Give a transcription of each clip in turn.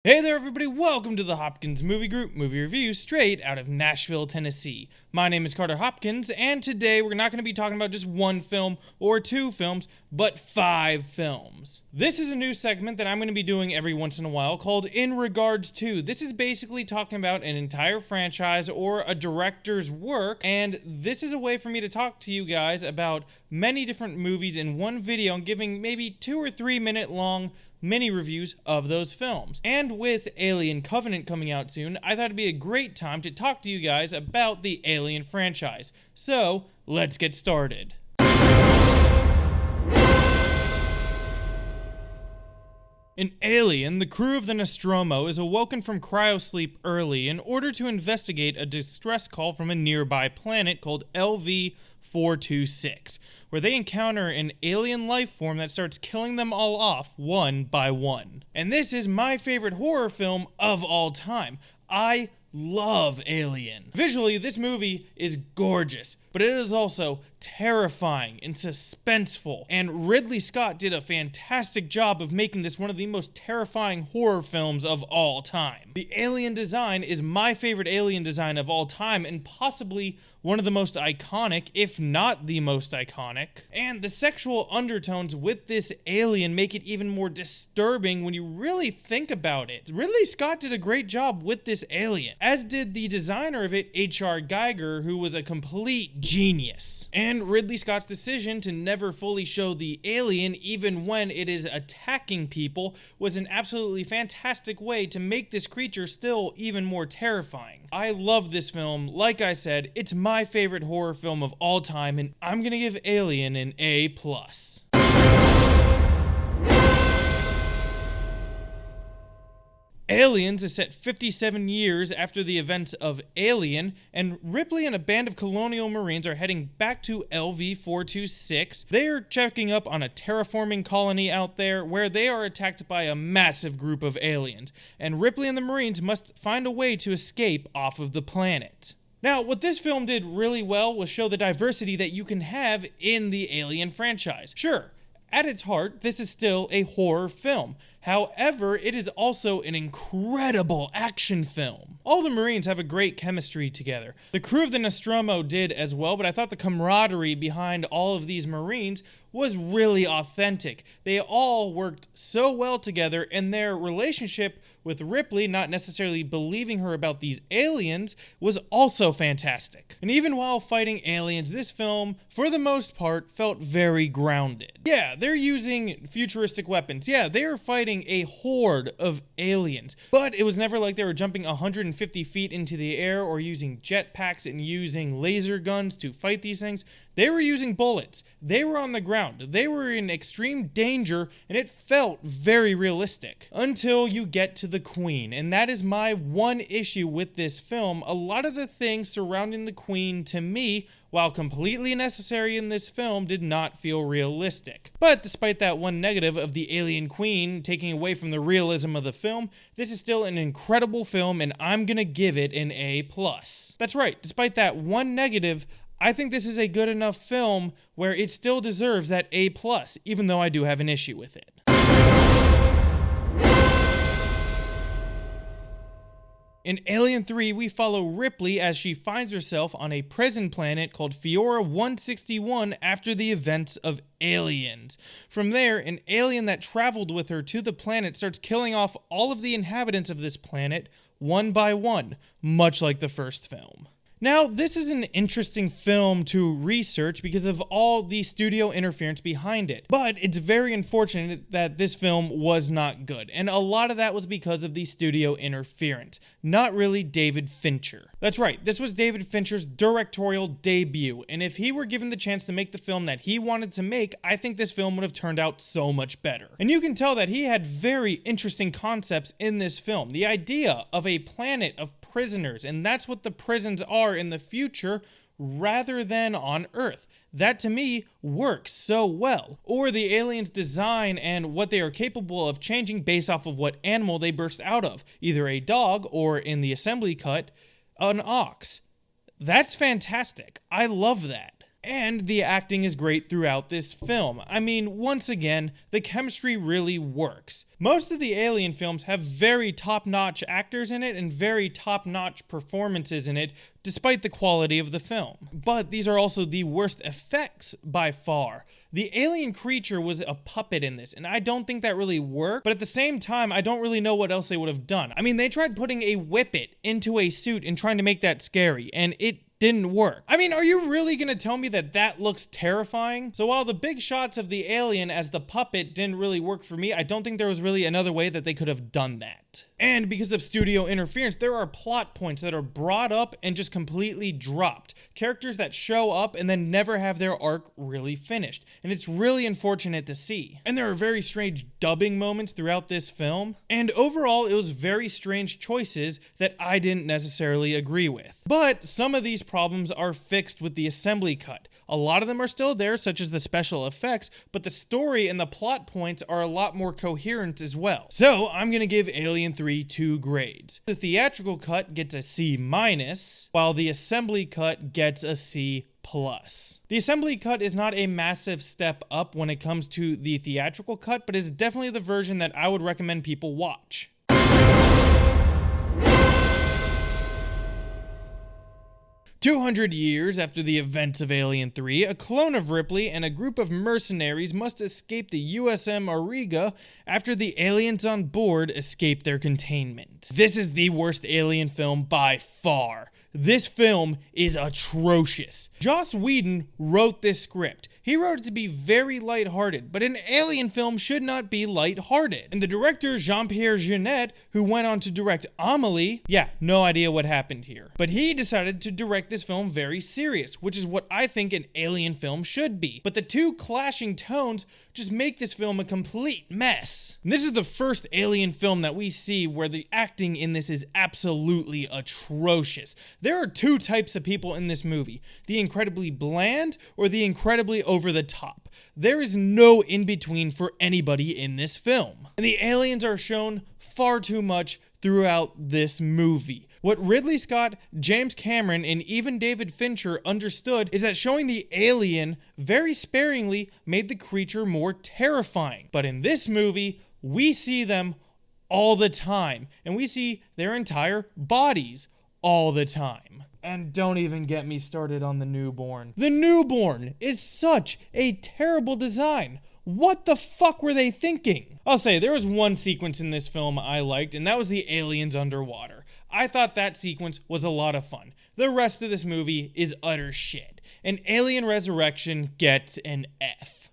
Hey there everybody, welcome to the Hopkins Movie Group movie review straight out of Nashville, Tennessee. My name is Carter Hopkins, and today we're not going to be talking about just one film or two films, but 5 films. This is a new segment that I'm going to be doing every once in a while called In Regards To. This is basically talking about an entire franchise or a director's work, and this is a way for me to talk to you guys about many different movies in one video and giving maybe 2 or 3 minute long mini reviews of those films. And with Alien Covenant coming out soon, I thought it'd be a great time to talk to you guys about the Alien franchise. So, let's get started. In Alien, the crew of the Nostromo is awoken from cryosleep early in order to investigate a distress call from a nearby planet called LV-426, where they encounter an alien life form that starts killing them all off one by one. And this is my favorite horror film of all time. I love Alien. Visually, this movie is gorgeous, but it is also terrifying and suspenseful, and Ridley Scott did a fantastic job of making this one of the most terrifying horror films of all time. The alien design is my favorite alien design of all time, and possibly one of the most iconic, if not the most iconic. And the sexual undertones with this alien make it even more disturbing when you really think about it. Ridley Scott did a great job with this alien, as did the designer of it, H.R. Giger, who was a complete genius. And Ridley Scott's decision to never fully show the alien even when it is attacking people was an absolutely fantastic way to make this creature still even more terrifying. I love this film. Like I said, it's my favorite horror film of all time, and I'm gonna give Alien an A+. Aliens is set 57 years after the events of Alien, and Ripley and a band of colonial marines are heading back to LV-426. They are checking up on a terraforming colony out there where they are attacked by a massive group of aliens, and Ripley and the marines must find a way to escape off of the planet. Now, what this film did really well was show the diversity that you can have in the Alien franchise. Sure, at its heart, this is still a horror film. However, it is also an incredible action film. All the Marines have a great chemistry together. The crew of the Nostromo did as well, but I thought the camaraderie behind all of these Marines was really authentic. They all worked so well together, and their relationship with Ripley, not necessarily believing her about these aliens, was also fantastic. And even while fighting aliens, this film, for the most part, felt very grounded. Yeah, they're using futuristic weapons. Yeah, they are fighting a horde of aliens, but it was never like they were jumping 150 feet into the air or using jetpacks and using laser guns to fight these things. They were using bullets. They were on the ground. They were in extreme danger, and it felt very realistic. Until you get to the Queen, and that is my one issue with this film. A lot of the things surrounding the Queen, to me, while completely necessary in this film, did not feel realistic. But despite that one negative of the alien queen taking away from the realism of the film, this is still an incredible film, and I'm gonna give it an A+. That's right, despite that one negative, I think this is a good enough film where it still deserves that A+, even though I do have an issue with it. In Alien 3, we follow Ripley as she finds herself on a prison planet called Fiora 161 after the events of Aliens. From there, an alien that traveled with her to the planet starts killing off all of the inhabitants of this planet one by one, much like the first film. Now, this is an interesting film to research because of all the studio interference behind it, but it's very unfortunate that this film was not good, and a lot of that was because of the studio interference, not really David Fincher. That's right, this was David Fincher's directorial debut, and if he were given the chance to make the film that he wanted to make, I think this film would have turned out so much better. And you can tell that he had very interesting concepts in this film. The idea of a planet of prisoners, and that's what the prisons are in the future rather than on Earth. That to me works so well. Or the aliens' design and what they are capable of changing based off of what animal they burst out of, either a dog or, in the assembly cut, an ox. That's fantastic. I love that. And the acting is great throughout this film. I mean, once again, the chemistry really works. Most of the Alien films have very top-notch actors in it and very top-notch performances in it, despite the quality of the film. But these are also the worst effects by far. The alien creature was a puppet in this, and I don't think that really worked, but at the same time, I don't really know what else they would have done. I mean, they tried putting a whippet into a suit and trying to make that scary, and it didn't work. I mean, are you really gonna tell me that that looks terrifying? So while the big shots of the alien as the puppet didn't really work for me, I don't think there was really another way that they could have done that. And because of studio interference, there are plot points that are brought up and just completely dropped. Characters that show up and then never have their arc really finished. And it's really unfortunate to see. And there are very strange dubbing moments throughout this film. And overall, it was very strange choices that I didn't necessarily agree with. But some of these problems are fixed with the assembly cut. A lot of them are still there, such as the special effects, but the story and the plot points are a lot more coherent as well. So I'm gonna give Alien 3 2 grades. The theatrical cut gets a C-, while the assembly cut gets a C+. The assembly cut is not a massive step up when it comes to the theatrical cut, but is definitely the version that I would recommend people watch. 200 years after the events of Alien 3, a clone of Ripley and a group of mercenaries must escape the USM Auriga after the aliens on board escape their containment. This is the worst Alien film by far. This film is atrocious. Joss Whedon wrote this script. He wrote it to be very lighthearted, but an Alien film should not be lighthearted. And the director, Jean-Pierre Jeunet, who went on to direct Amélie, yeah, no idea what happened here. But he decided to direct this film very serious, which is what I think an Alien film should be. But the two clashing tones just make this film a complete mess. And this is the first Alien film that we see where the acting in this is absolutely atrocious. There are two types of people in this movie, the incredibly bland or the incredibly over the top. There is no in-between for anybody in this film. And the aliens are shown far too much throughout this movie. What Ridley Scott, James Cameron, and even David Fincher understood is that showing the alien very sparingly made the creature more terrifying. But in this movie, we see them all the time, and we see their entire bodies all the time. And don't even get me started on the newborn. The newborn is such a terrible design. What the fuck were they thinking? I'll say, there was one sequence in this film I liked, and that was the aliens underwater. I thought that sequence was a lot of fun. The rest of this movie is utter shit. And Alien Resurrection gets an F.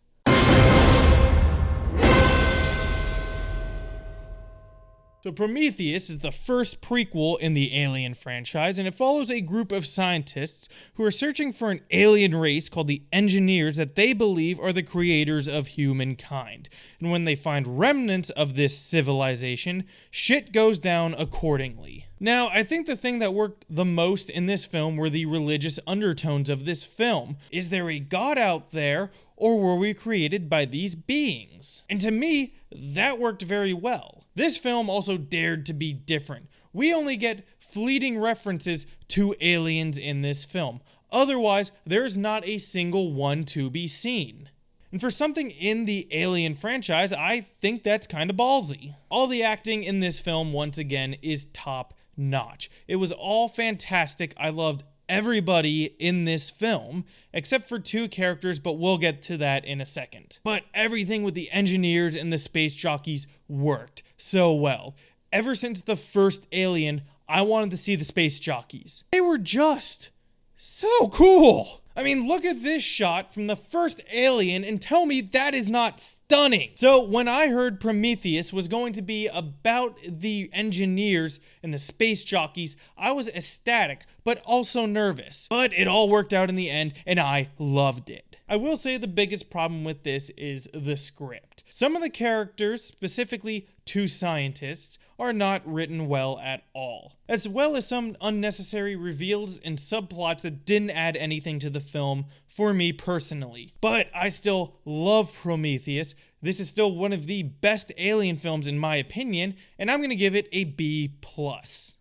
So Prometheus is the first prequel in the Alien franchise, and it follows a group of scientists who are searching for an alien race called the Engineers that they believe are the creators of humankind. And when they find remnants of this civilization, shit goes down accordingly. Now, I think the thing that worked the most in this film were the religious undertones of this film. Is there a god out there, or were we created by these beings? And to me, that worked very well. This film also dared to be different. We only get fleeting references to aliens in this film. Otherwise, there's not a single one to be seen. And for something in the Alien franchise, I think that's kind of ballsy. All the acting in this film, once again, is top notch. It was all fantastic. I loved everybody in this film, except for two characters, but we'll get to that in a second. But everything with the engineers and the space jockeys worked so well. Ever since the first Alien, I wanted to see the space jockeys. They were just so cool. I mean, look at this shot from the first Alien and tell me that is not stunning. So when I heard Prometheus was going to be about the engineers and the space jockeys, I was ecstatic, but also nervous. But it all worked out in the end, and I loved it. I will say the biggest problem with this is the script. Some of the characters, specifically two scientists are not written well at all, as well as some unnecessary reveals and subplots that didn't add anything to the film for me personally. But I still love Prometheus. This is still one of the best Alien films in my opinion, and I'm gonna give it a B+.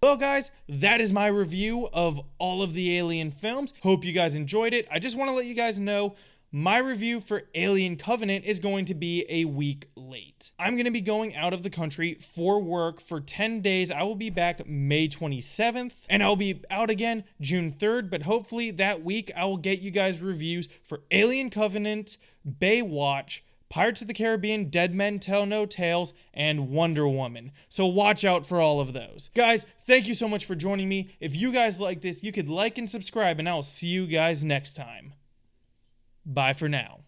Well guys, that is my review of all of the Alien films. Hope you guys enjoyed it. I just want to let you guys know my review for Alien Covenant is going to be a week late. I'm going to be going out of the country for work for 10 days. I will be back May 27th, and I'll be out again June 3rd, but hopefully that week I will get you guys reviews for Alien Covenant, Baywatch, Pirates of the Caribbean, Dead Men Tell No Tales, and Wonder Woman. So watch out for all of those. Guys, thank you so much for joining me. If you guys like this, you could like and subscribe, and I will see you guys next time. Bye for now.